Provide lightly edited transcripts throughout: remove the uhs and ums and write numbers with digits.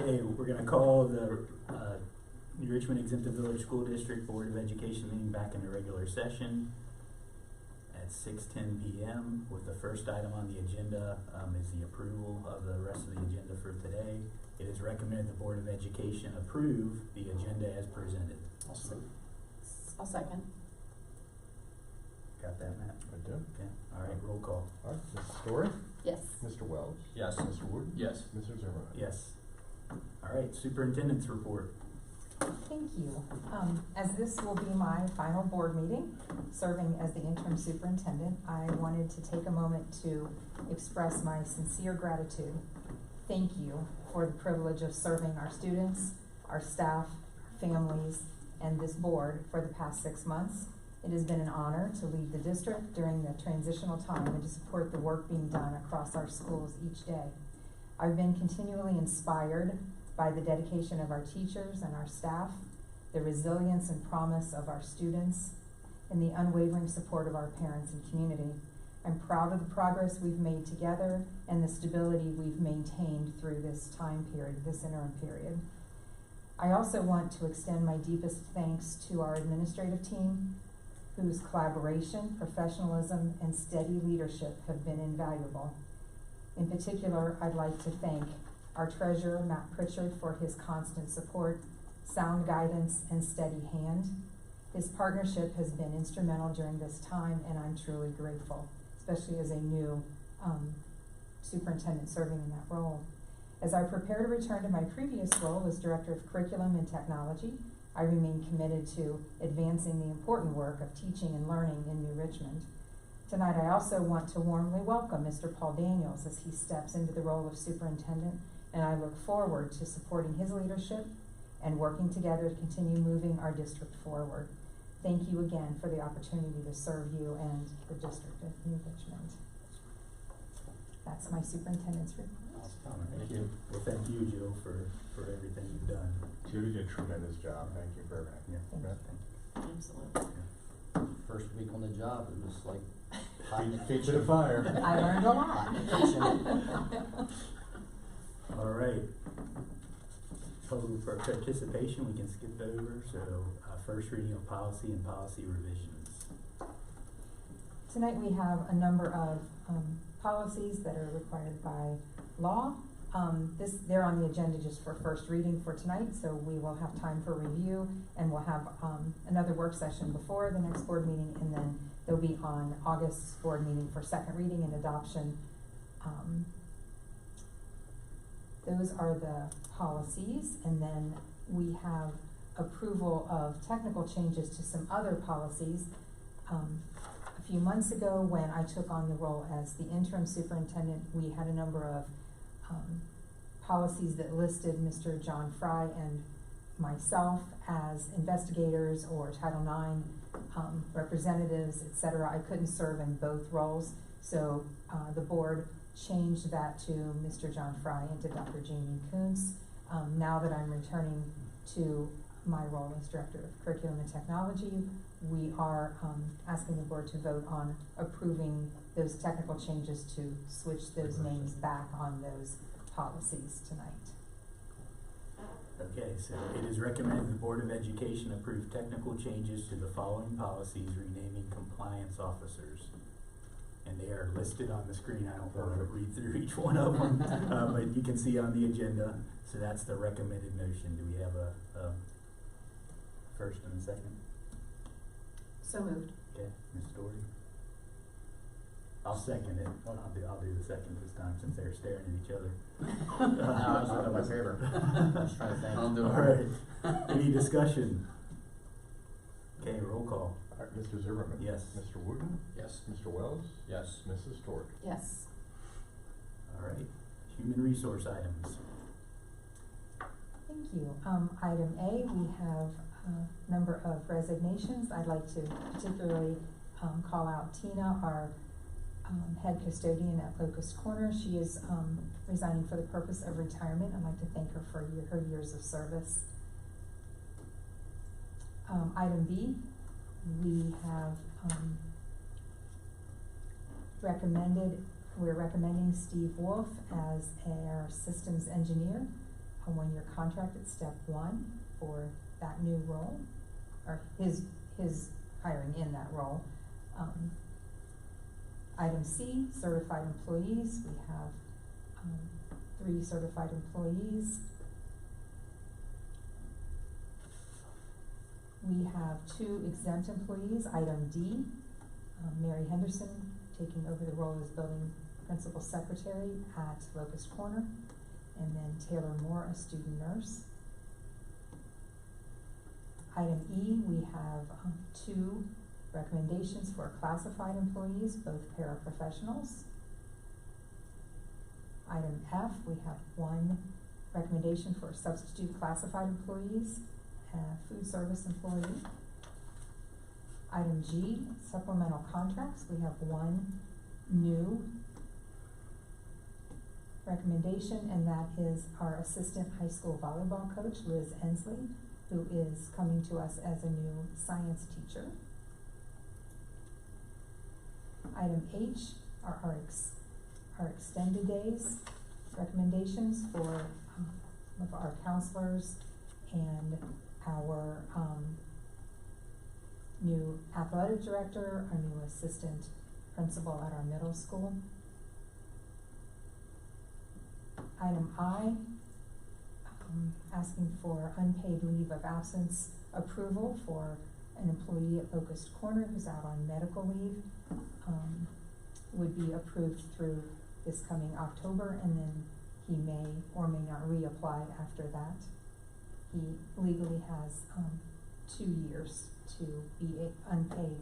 Okay, we're gonna call the New Richmond Exempted Village School District Board of Education meeting back in the regular session at 6:10 p.m. with the first item on the agenda is the approval of the rest of the agenda for today. It is recommended the Board of Education approve the agenda as presented. I'll second. Got that, Matt? I do. Okay, all right, roll call. All right, Mrs. Story? Yes. Mr. Wells? Yes. Mr. Wood? Yes. Mr. Zimmerman? Yes. All right, superintendent's report. Thank you. As this will be my final board meeting, serving as the interim superintendent, I wanted to take a moment to express my sincere gratitude. Thank you for the privilege of serving our students, our staff, families, and this board for the past 6 months. It has been an honor to lead the district during the transitional time and to support the work being done across our schools each day. I've been continually inspired by the dedication of our teachers and our staff, the resilience and promise of our students, and the unwavering support of our parents and community. I'm proud of the progress we've made together and the stability we've maintained through this time period, this interim period. I also want to extend my deepest thanks to our administrative team, whose collaboration, professionalism, and steady leadership have been invaluable. In particular, I'd like to thank our treasurer, Matt Pritchard, for his constant support, sound guidance, and steady hand. His partnership has been instrumental during this time, and I'm truly grateful, especially as a new superintendent serving in that role. As I prepare to return to my previous role as Director of Curriculum and Technology, I remain committed to advancing the important work of teaching and learning in New Richmond. Tonight, I also want to warmly welcome Mr. Paul Daniels as he steps into the role of superintendent, and I look forward to supporting his leadership and working together to continue moving our district forward. Thank you again for the opportunity to serve you and the district of New Richmond. That's my superintendent's report. Thank you. Well, thank you, Jill, for everything you've done. Judy did a tremendous job. Thank you for everything. Yeah. Thank you. Absolutely. First week on the job, it was like Feet to the fire. I learned a lot. All right. Total for participation, we can skip over. So, first reading of policy and policy revisions. Tonight we have a number of policies that are required by law. They're on the agenda just for first reading for tonight, so we will have time for review, and we'll have another work session before the next board meeting, and then they'll be on August's board meeting for second reading and adoption. Those are the policies, and then we have approval of technical changes to some other policies. A few months ago, when I took on the role as the interim superintendent, we had a number of policies that listed Mr. John Fry and myself as investigators or Title IX representatives, etc. I couldn't serve in both roles, so the board changed that to Mr. John Fry and to Dr. Jamie Kuntz. Now that I'm returning to my role as Director of Curriculum and Technology, we are asking the board to vote on approving those technical changes to switch those names back on those policies tonight. Okay, so it is recommended the Board of Education approve technical changes to the following policies renaming compliance officers. And they are listed on the screen. I don't want to read through each one of them, but you can see on the agenda. So that's the recommended motion. Do we have a first and a second? So moved. Okay, Ms. Story. I'll second it. I'll do the second this time since they're staring at each other. that's one of my favorite. I was trying to think. All right. Any discussion? Okay, roll call. All right, Mr. Zimmerman? Yes. Mr. Wooten? Yes. Mr. Wells? Yes. Mrs. Story? Yes. All right. Human resource items. Thank you. Item A, we have a number of resignations. I'd like to particularly call out Tina, our head custodian at Locust Corner. She is resigning for the purpose of retirement. I'd like to thank her for her years of service. Item B, we have we're recommending Steve Wolf as our systems engineer. a one-year contract at step 1 for that new role, or his hiring in that role. Item C, certified employees. We have 3 certified employees. We have 2 exempt employees. Item D, Mary Henderson taking over the role as building principal secretary at Locust Corner, and then Taylor Moore, a student nurse. Item E, we have 2 recommendations for classified employees, both paraprofessionals. Item F, we have 1 recommendation for substitute classified employees, food service employee. Item G, supplemental contracts. We have 1 new recommendation, and that is our assistant high school volleyball coach, Liz Ensley, who is coming to us as a new science teacher. Item H are our extended days recommendations for some of our counselors and our new athletic director, our new assistant principal at our middle school. Item I, asking for unpaid leave of absence approval for an employee at Locust Corner who's out on medical leave, would be approved through this coming October, and then he may or may not reapply after that. He legally has 2 years to be unpaid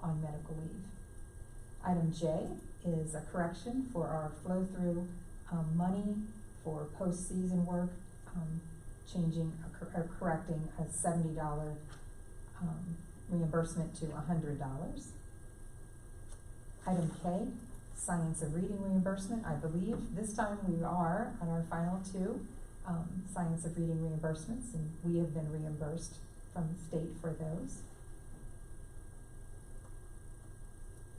on medical leave. Item J is a correction for our flow-through money for post-season work, changing or correcting a $70 reimbursement to $100. Item K, science of reading reimbursement. I believe this time we are on our final 2 science of reading reimbursements, and we have been reimbursed from the state for those.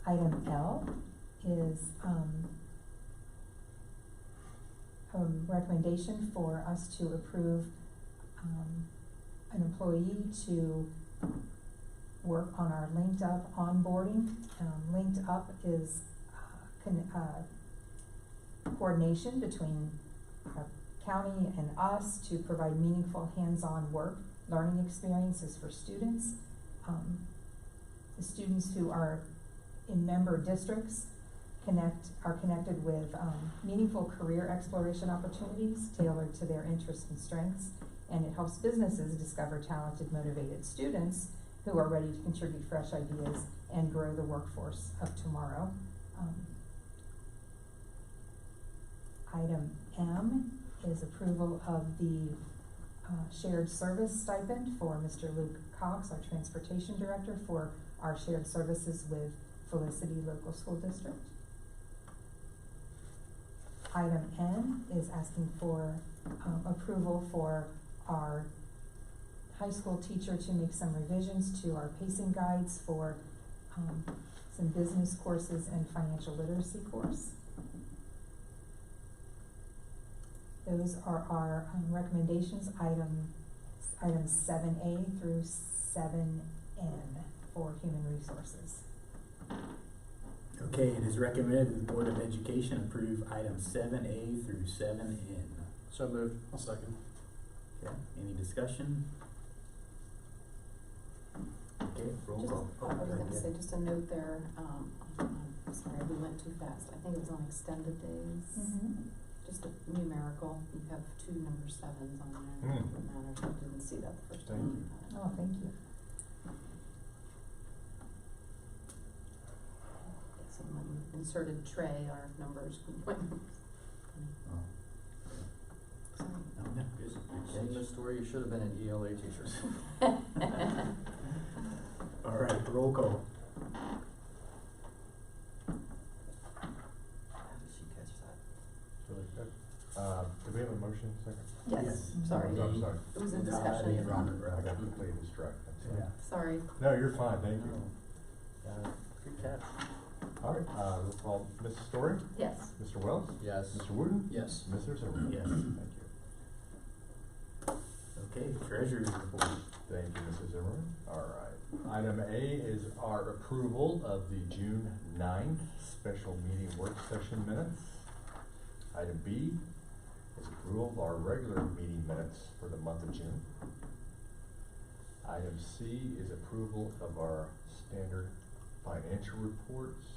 Item L is a recommendation for us to approve an employee to work on our Linked Up onboarding. Linked Up is coordination between our county and us to provide meaningful hands-on work, learning experiences for students. The students who are in member districts are connected with meaningful career exploration opportunities tailored to their interests and strengths, and it helps businesses discover talented, motivated students who are ready to contribute fresh ideas and grow the workforce of tomorrow. Item M is approval of the shared service stipend for Mr. Luke Cox, our transportation director, for our shared services with Felicity Local School District. Item N is asking for approval for our high school teacher to make some revisions to our pacing guides for some business courses and financial literacy course. Those are our recommendations, items 7A through 7N for human resources. Okay, it is recommended the Board of Education approve items 7A through 7N. So moved. I'll second. Okay, any discussion? Okay, roll Just, call. I was Go gonna ahead. say, just a note there, sorry, we went too fast. I think it was on extended days. Just a numerical, you have 2 number 7s on there. It doesn't matter, I didn't see that the first Thank time. Oh, thank you. Someone inserted tray, our numbers. Oh, Sorry. no, no, good, good In catch. this story, you should have been an ELA teacher. All right, roll call. How did she catch that? Really good. Do we have a motion second? Yes, Yes. sorry. Oh, I'm sorry. It was a No, discussion. and Robert, I got completely distracted. Yeah. Sorry. No, you're fine, thank you. Good catch. All right, we'll call Mrs. Story, Yes. Mr. Wells, Yes. Mr. Wooten, Yes. Mr. Silverman. Yes. Thank you. Okay, treasurer's report. Thank you, Mrs. Zimmerman. All right. Item A is our approval of the June 9th special meeting work session minutes. Item B is approval of our regular meeting minutes for the month of June. Item C is approval of our standard financial reports.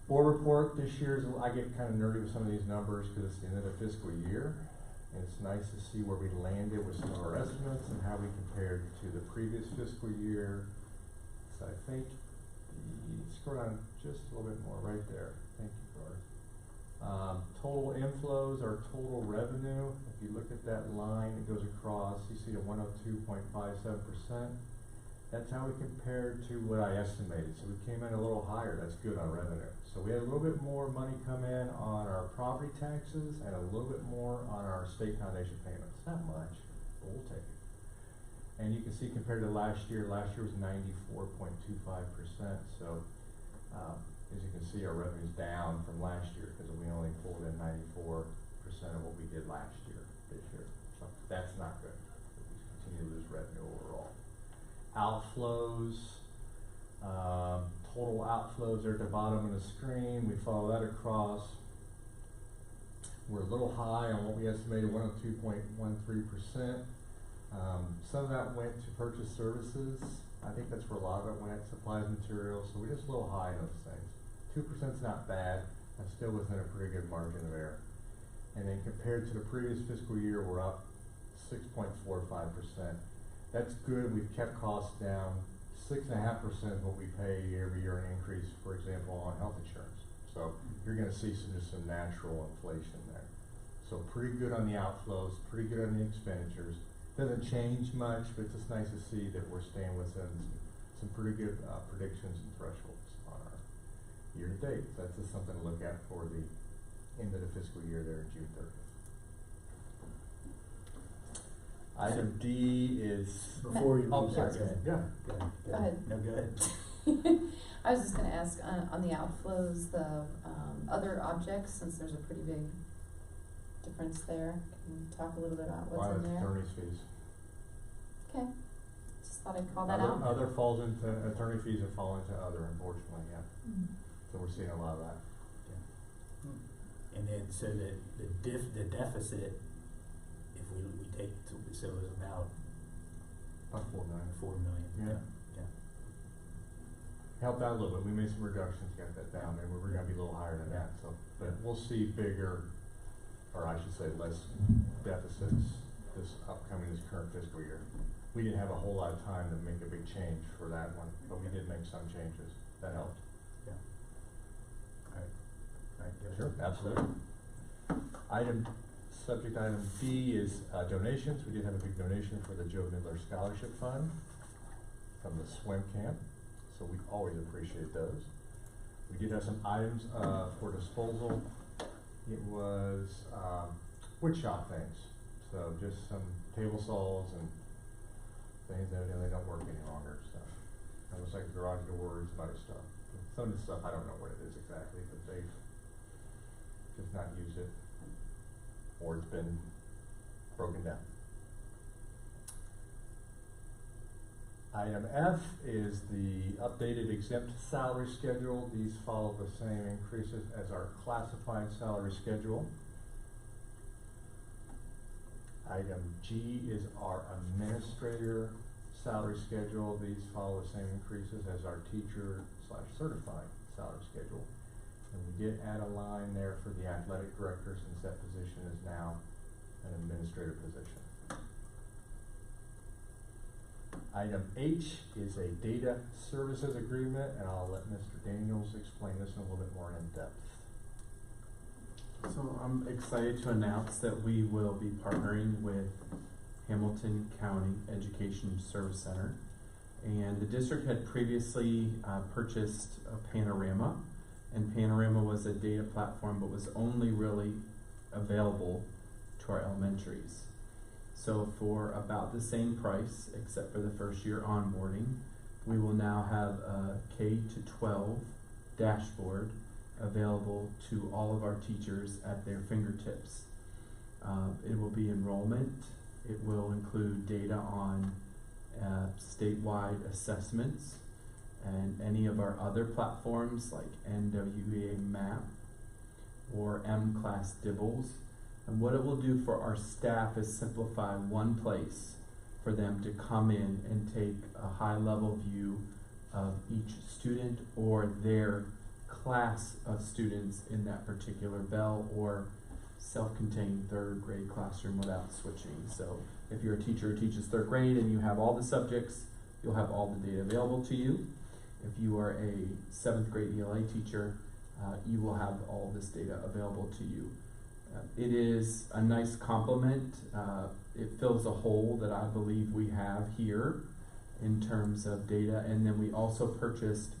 Board report this year is, I get kind of nerdy with some of these numbers because it's the end of the fiscal year. And it's nice to see where we landed with some of our estimates and how we compared to the previous fiscal year. So I think, scroll down just a little bit more right there. Thank you, Gord. Total inflows, our total revenue, if you look at that line, it goes across, you see the 102.57%. That's how we compared to what I estimated. So we came in a little higher, that's good on revenue. So we had a little bit more money come in on our property taxes and a little bit more on our state foundation payments. Not much, but we'll take it. And you can see compared to last year was 94.25%. So as you can see, our revenue's down from last year because we only pulled in 94% of what we did last year, this year. So that's not good. We continue to lose revenue overall. Outflows, total outflows are at the bottom of the screen. We follow that across. We're a little high on what we estimated, 102.13%. Some of that went to purchase services. I think that's where a lot of it went, supplies, materials. So we're just a little high on those things. 2% is not bad. That's still within a pretty good margin of error. And then compared to the previous fiscal year, we're up 6.45%. That's good. We've kept costs down. 6.5% is what we pay every year in increase, for example, on health insurance. So you're going to see some natural inflation there. So pretty good on the outflows, pretty good on the expenditures. Doesn't change much, but it's just nice to see that we're staying within some pretty good predictions and thresholds on our year to date. So that's just something to look at for the end of the fiscal year there in June 30th. Item D is, Before you oh, leave, sorry, go ahead. yeah. Go ahead. No, go ahead. I was just gonna ask, on the outflows, the, other objects, since there's a pretty big difference there, can you talk a little bit about what's in there? Attorney's fees. Okay, just thought I'd call that out. Other falls into, attorney fees are fall into other, unfortunately, yeah. Mhm. So we're seeing a lot of that. And then, so the deficit, if we take, so it was about About 4 million. 4 million. Yeah. Helped out a little bit. We made some reductions, got that down. Maybe we're gonna be a little higher than that, so, but we'll see bigger, or I should say less deficits this current fiscal year. We didn't have a whole lot of time to make a big change for that one, but we did make some changes. That helped. Yeah. All right, go ahead. Sure, absolutely. Subject item D is donations. We did have a big donation for the Joe Midler Scholarship Fund from the swim camp, so we always appreciate those. We did have some items for disposal. It was wood shop things, so just some table saws and things that they don't work any longer. So it looks like garage doors, some other stuff. Some of this stuff I don't know what it is exactly, but they've just not used it, or it's been broken down. Item F is the updated exempt salary schedule. These follow the same increases as our classified salary schedule. Item G is our administrator salary schedule. These follow the same increases as our teacher/certified salary schedule. And we did add a line there for the athletic director, since that position is now an administrative position. Item H is a data services agreement, and I'll let Mr. Daniels explain this in a little bit more in depth. So I'm excited to announce that we will be partnering with Hamilton County Education Service Center. And the district had previously purchased a Panorama, and Panorama was a data platform but was only really available to our elementaries. So for about the same price, except for the first year onboarding, we will now have a K-12 dashboard available to all of our teachers at their fingertips. It will be enrollment, It will include data on statewide assessments and any of our other platforms like NWEA MAP or M-Class Dibbles. And what it will do for our staff is simplify one place for them to come in and take a high-level view of each student or their class of students in that particular bell or self-contained third grade classroom without switching. So if you're a teacher who teaches third grade and you have all the subjects, you'll have all the data available to you. If you are a 7th grade ELA teacher, you will have all this data available to you. It is a nice complement. It fills a hole that I believe we have here in terms of data. And then we also purchased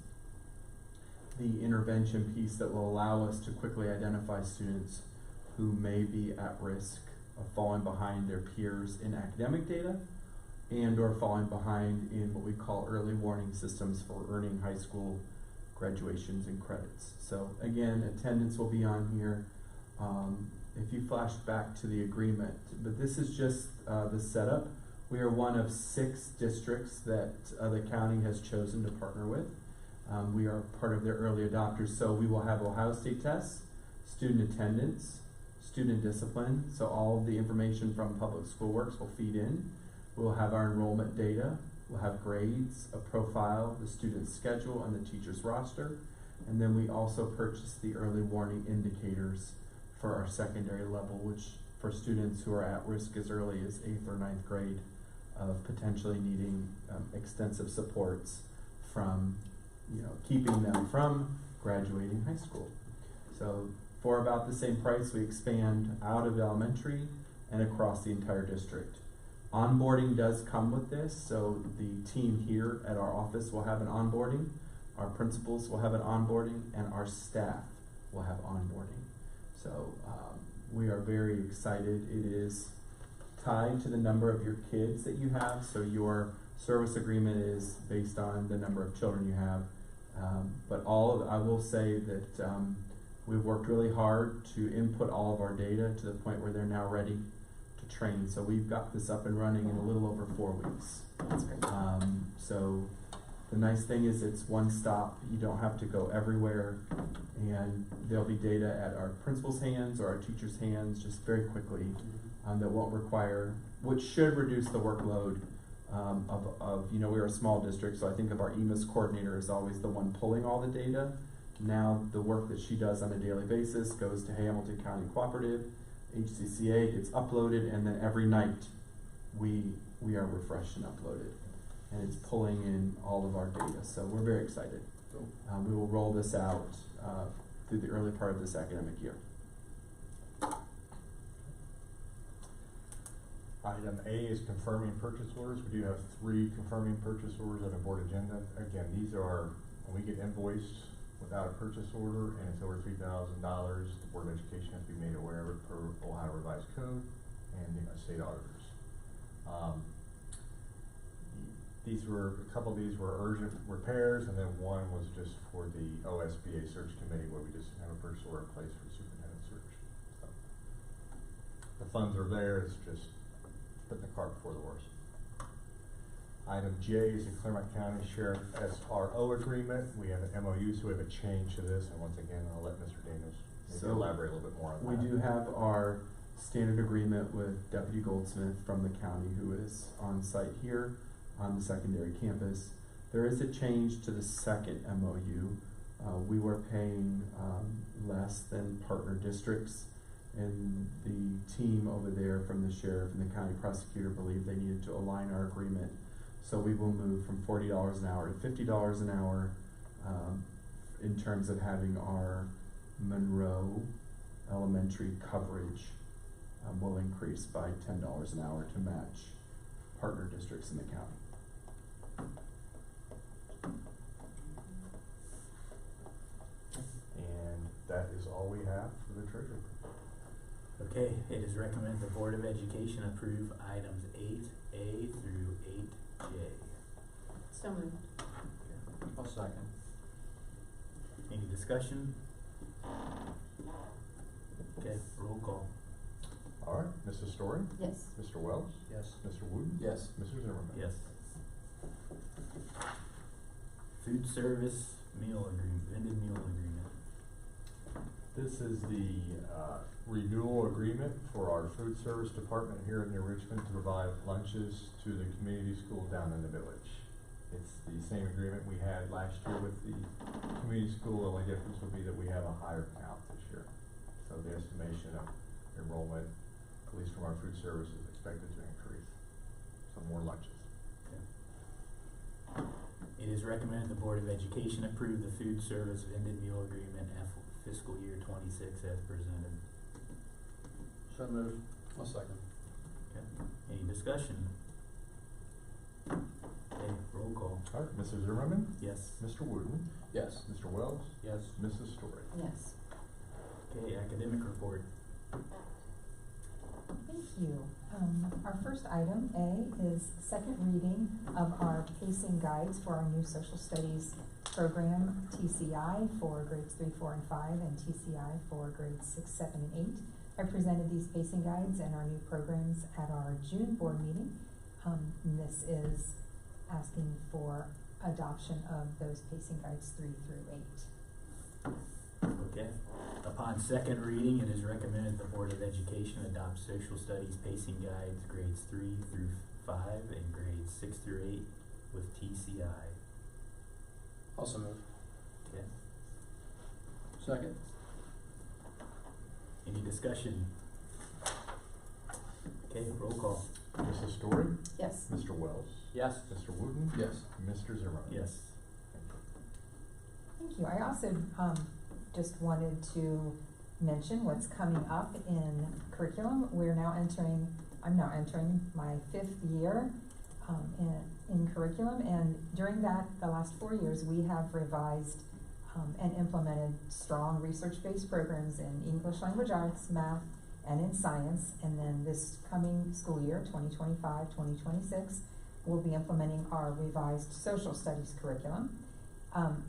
the intervention piece that will allow us to quickly identify students who may be at risk of falling behind their peers in academic data and or falling behind in what we call early warning systems for earning high school graduations and credits. So again, attendance will be on here. If you flash back to the agreement, but this is just the setup. We are one of 6 districts that the county has chosen to partner with. We are part of their early adopters, so we will have Ohio State tests, student attendance, student discipline, so all of the information from Public School Works will feed in. We'll have our enrollment data, we'll have grades, a profile, the student's schedule, and the teacher's roster. And then we also purchased the early warning indicators for our secondary level, which for students who are at risk as early as 8th or 9th grade of potentially needing extensive supports from, keeping them from graduating high school. So for about the same price, we expand out of elementary and across the entire district. Onboarding does come with this, so the team here at our office will have an onboarding, our principals will have an onboarding, and our staff will have onboarding. So we are very excited. It is tied to the number of your kids that you have, so your service agreement is based on the number of children you have. But I will say that we've worked really hard to input all of our data to the point where they're now ready to train. So we've got this up and running in a little over 4 weeks. That's great. So the nice thing is it's one stop. You don't have to go everywhere, and there'll be data at our principal's hands or our teacher's hands just very quickly that won't require, which should reduce the workload we're a small district, so I think of our EMIS coordinator as always the one pulling all the data. Now the work that she does on a daily basis goes to Hamilton County Cooperative, HCCA, gets uploaded, and then every night we are refreshed and uploaded. And it's pulling in all of our data, so we're very excited. We will roll this out through the early part of this academic year. Item A is confirming purchase orders. We do have 3 confirming purchase orders on the board agenda. Again, these are, when we get invoiced without a purchase order and it's over $3,000, the Board of Education has to be made aware of it per Ohio Revised Code and the state auditors. A couple of these were urgent repairs, and then one was just for the OSBA search committee where we just have a purchase order in place for superintendent search. So the funds are there, it's just putting the cart before the horse. Item J is the Claremont County Sheriff SRO agreement. We have an MOU, so we have a change to this, and once again, I'll let Mr. Daniels elaborate a little bit more on that. We do have our standard agreement with Deputy Goldsmith from the county, who is on site here on the secondary campus. There is a change to the second MOU. We were paying less than partner districts, and the team over there from the sheriff and the county prosecutor believed they needed to align our agreement. So we will move from $40 an hour to $50 an hour in terms of having our Monroe elementary coverage will increase by $10 an hour to match partner districts in the county. And that is all we have for the treasurer. Okay, it is recommended the Board of Education approve items 8A through 8J. So moved. I'll second. Any discussion? Okay, roll call. All right, Mrs. Story, Yes. Mr. Wells, Yes. Mr. Wooten, Yes. Mr. Zimmerman. Yes. Food service meal agreement, vended meal agreement. This is the renewal agreement for our food service department here in New Richmond to provide lunches to the community school down in the village. It's the same agreement we had last year with the community school. The only difference would be that we have a higher count this year. So the estimation of enrollment, at least from our food service, is expected to increase. So more lunches. It is recommended the Board of Education approve the food service vended meal agreement fiscal year 26 as presented. So moved. I'll second. Okay. Any discussion? Okay, roll call. All right, Mr. Zimmerman, Yes. Mr. Wooten, Yes. Mr. Wells, Yes. Mrs. Story. Yes. Okay, academic report. Thank you. Our first item, A, is second reading of our pacing guides for our new social studies program, TCI, for grades 3, 4, and 5, and TCI for grades 6, 7, and 8. I presented these pacing guides and our new programs at our June board meeting. And this is asking for adoption of those pacing guides 3 through 8. Okay. Upon second reading, it is recommended the Board of Education adopt social studies pacing guides grades 3 through 5 and grades 6 through 8 with TCI. Also moved. Okay. Second. Any discussion? Okay, roll call. Mrs. Story, Yes. Mr. Wells, Yes. Mr. Wooten, Yes. Mr. Zimmerman. Yes. Thank you. I also just wanted to mention what's coming up in curriculum. I'm now entering my 5th year in curriculum, and during the last 4 years, we have revised and implemented strong research-based programs in English language arts, math, and in science. And then this coming school year, 2025-2026, we'll be implementing our revised social studies curriculum.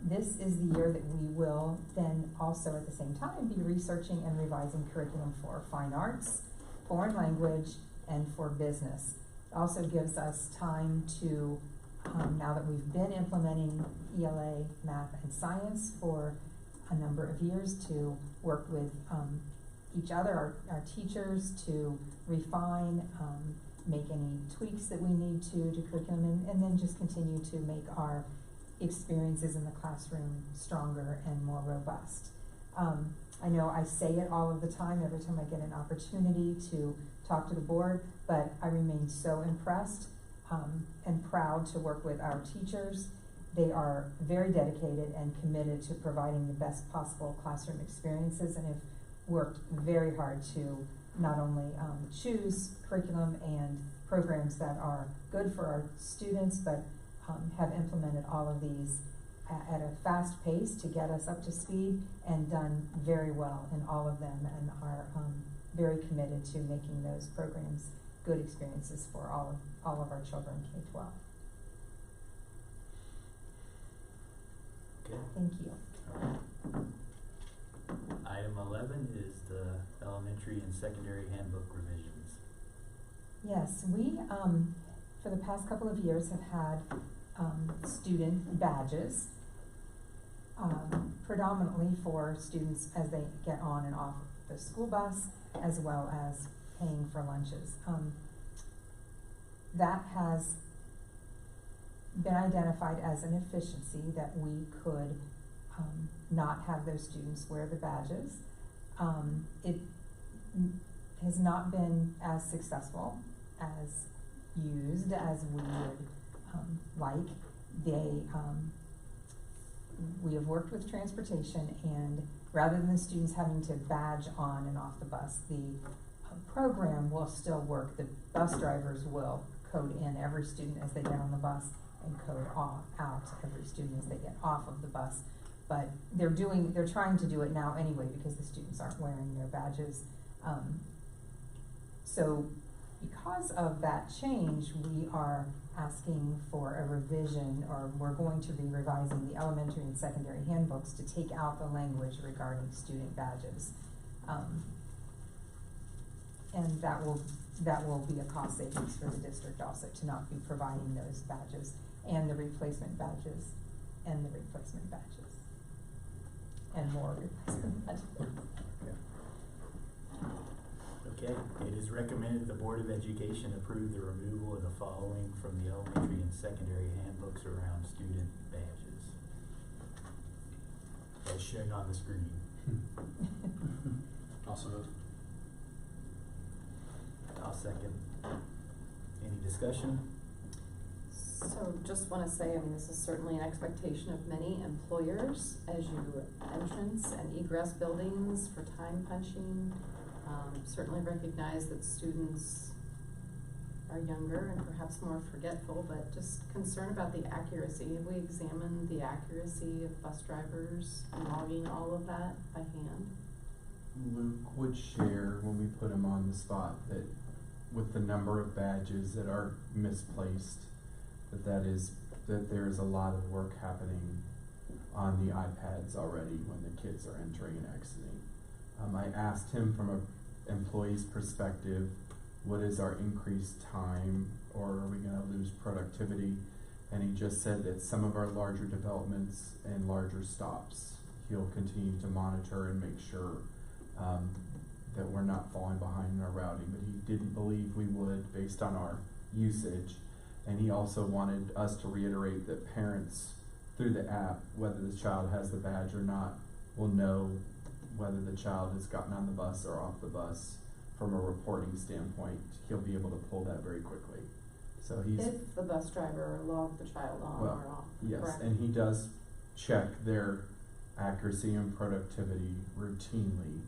This is the year that we will then also at the same time be researching and revising curriculum for fine arts, foreign language, and for business. It also gives us time to, now that we've been implementing ELA, math, and science for a number of years, to work with each other, our teachers, to refine, make any tweaks that we need to curriculum, and then just continue to make our experiences in the classroom stronger and more robust. I know I say it all of the time, every time I get an opportunity to talk to the board, but I remain so impressed and proud to work with our teachers. They are very dedicated and committed to providing the best possible classroom experiences, and have worked very hard to not only choose curriculum and programs that are good for our students, but have implemented all of these at a fast pace to get us up to speed, and done very well in all of them, and are very committed to making those programs good experiences for all of our children K-12. Okay. Thank you. Item 11 is the elementary and secondary handbook revisions. Yes, we, for the past couple of years, have had student badges, predominantly for students as they get on and off the school bus, as well as paying for lunches. That has been identified as an efficiency, that we could not have those students wear the badges. It has not been as successful as used as we would like. We have worked with transportation, and rather than the students having to badge on and off the bus, the program will still work. The bus drivers will code in every student as they get on the bus, and code out every student as they get off of the bus. But they're trying to do it now anyway, because the students aren't wearing their badges. So because of that change, we are asking for a revision, or we're going to be revising the elementary and secondary handbooks to take out the language regarding student badges. And that will be a cost savings for the district also, to not be providing those badges and the replacement badges and the replacement badges. And more replacement badges. Okay, it is recommended the Board of Education approve the removal of the following from the elementary and secondary handbooks around student badges, as shown on the screen. Also moved. I'll second. Any discussion? So just wanna say, I mean, this is certainly an expectation of many employers as you entrance and egress buildings for time punching. Certainly recognize that students are younger and perhaps more forgetful, but just concerned about the accuracy. Have we examined the accuracy of bus drivers logging all of that by hand? Luke would share when we put him on the spot that with the number of badges that are misplaced, that there is a lot of work happening on the iPads already when the kids are entering and exiting. I asked him from an employee's perspective, what is our increased time, or are we gonna lose productivity? And he just said that some of our larger developments and larger stops, he'll continue to monitor and make sure that we're not falling behind in our routing, but he didn't believe we would based on our usage. And he also wanted us to reiterate that parents, through the app, whether the child has the badge or not, will know whether the child has gotten on the bus or off the bus. From a reporting standpoint, he'll be able to pull that very quickly. So he's If the bus driver logged the child on well, or off, yes, correct? and he does check their accuracy and productivity routinely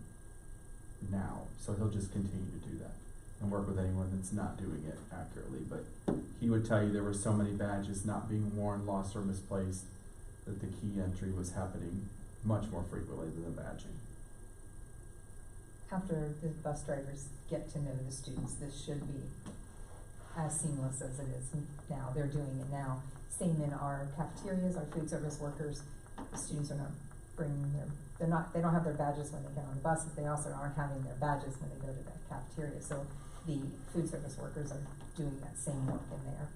now. So he'll just continue to do that and work with anyone that's not doing it accurately. But he would tell you there were so many badges not being worn, lost, or misplaced that the key entry was happening much more frequently than the badging. After the bus drivers get to know the students, this should be as seamless as it is now. They're doing it now. Same in our cafeterias, our food service workers. The students are not bringing they don't have their badges when they get on the buses. They also aren't having their badges when they go to the cafeteria. So the food service workers are doing that same work in there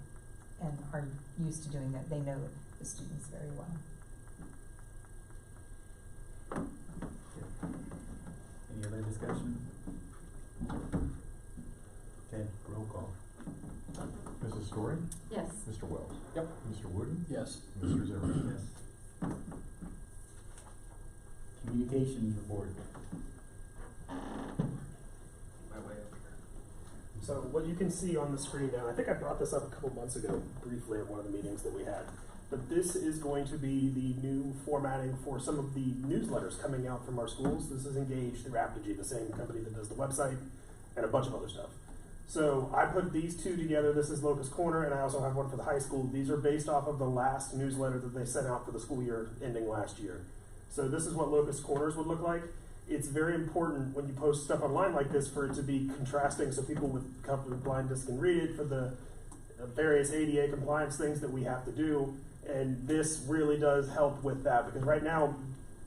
and are used to doing that. They know the students very well. Any other discussion? Okay, roll call. Mrs. Story? Yes. Mr. Wells? Yep. Mr. Wooden? Yes. Mr. Zimmerman? Yes. Communications report. So what you can see on the screen now, I think I brought this up a couple months ago briefly at one of the meetings that we had, but this is going to be the new formatting for some of the newsletters coming out from our schools. This is engaged through Apogee, the same company that does the website and a bunch of other stuff. So I put these two together. This is Locust Corner, and I also have one for the high school. These are based off of the last newsletter that they sent out for the school year ending last year. So this is what Locust Corners would look like. It's very important when you post stuff online like this for it to be contrasting so people with cognitive blindness can read it, for the various ADA compliance things that we have to do. And this really does help with that, because right now,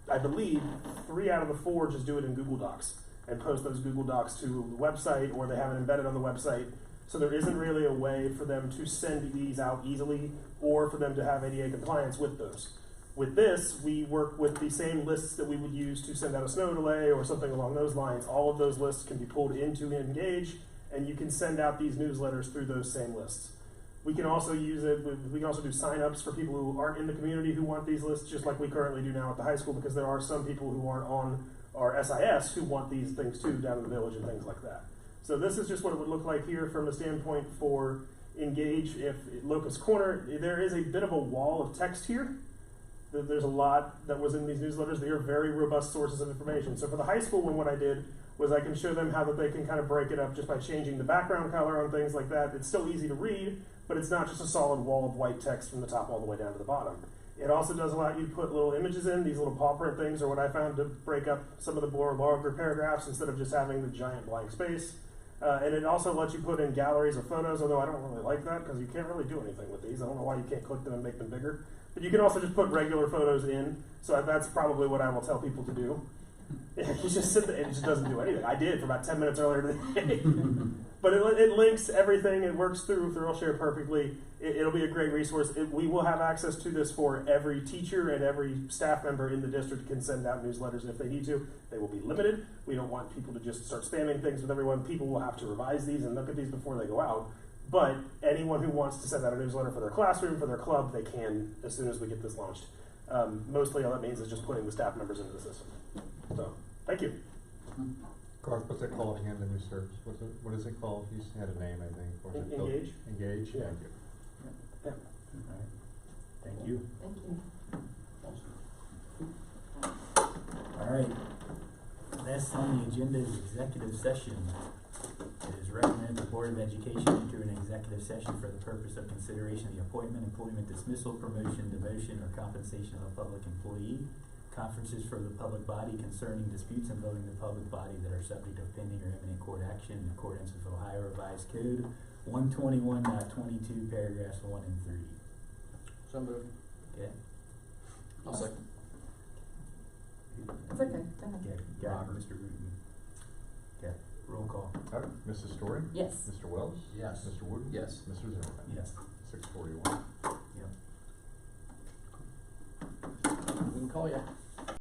I believe 3 out of the 4 just do it in Google Docs and post those Google Docs to the website, or they have it embedded on the website. So there isn't really a way for them to send these out easily or for them to have ADA compliance with those. With this, we work with the same lists that we would use to send out a snow delay or something along those lines. All of those lists can be pulled into Engage, and you can send out these newsletters through those same lists. We can also use it, we can also do sign-ups for people who aren't in the community who want these lists, just like we currently do now at the high school, because there are some people who aren't on our SIS who want these things too down in the village and things like that. So this is just what it would look like here from a standpoint for Engage. If Locust Corner, there is a bit of a wall of text here. There's a lot that was in these newsletters. They are very robust sources of information. So for the high school one, what I did was I can show them how that they can kind of break it up just by changing the background color on things like that. It's still easy to read, but it's not just a solid wall of white text from the top all the way down to the bottom. It also does allow you to put little images in. These little paw print things are what I found to break up some of the more longer paragraphs instead of just having the giant blank space. And it also lets you put in galleries of photos, although I don't really like that because you can't really do anything with these. I don't know why you can't click them and make them bigger. But you can also just put regular photos in, so that's probably what I will tell people to do. You just sit there, and it just doesn't do anything. I did for about 10 minutes earlier today. But it links everything, it works through ThoroughShare perfectly. It'll be a great resource. We will have access to this for every teacher and every staff member in the district can send out newsletters if they need to. They will be limited. We don't want people to just start spamming things with everyone. People will have to revise these and look at these before they go out. But anyone who wants to send out a newsletter for their classroom, for their club, they can as soon as we get this launched. Mostly all that means is just putting the staff members into the system. So, thank you. Garth, what's it called again, the new service? What is it called? You had a name, I think. Or is it Engage. Engage? Yeah. Thank you. Yeah. All right. Thank you. Thank you. All right. Next on the agenda is executive session. It is recommended the Board of Education enter an executive session for the purpose of consideration of the appointment, employment, dismissal, promotion, demotion, or compensation of a public employee. Conferences for the public body concerning disputes involving the public body that are subject of pending or imminent court action in accordance with Ohio Revised Code 121.22, paragraphs 1 and 3. So moved. Okay. I'll second. It's okay, go ahead. Okay, got it, Mr. Wooten. Okay, roll call. All right, Mrs. Story? Yes. Mr. Wells? Yes. Mr. Wooten? Yes. Mr. Zimmerman? Yes. 6:41. Yep. We can call you.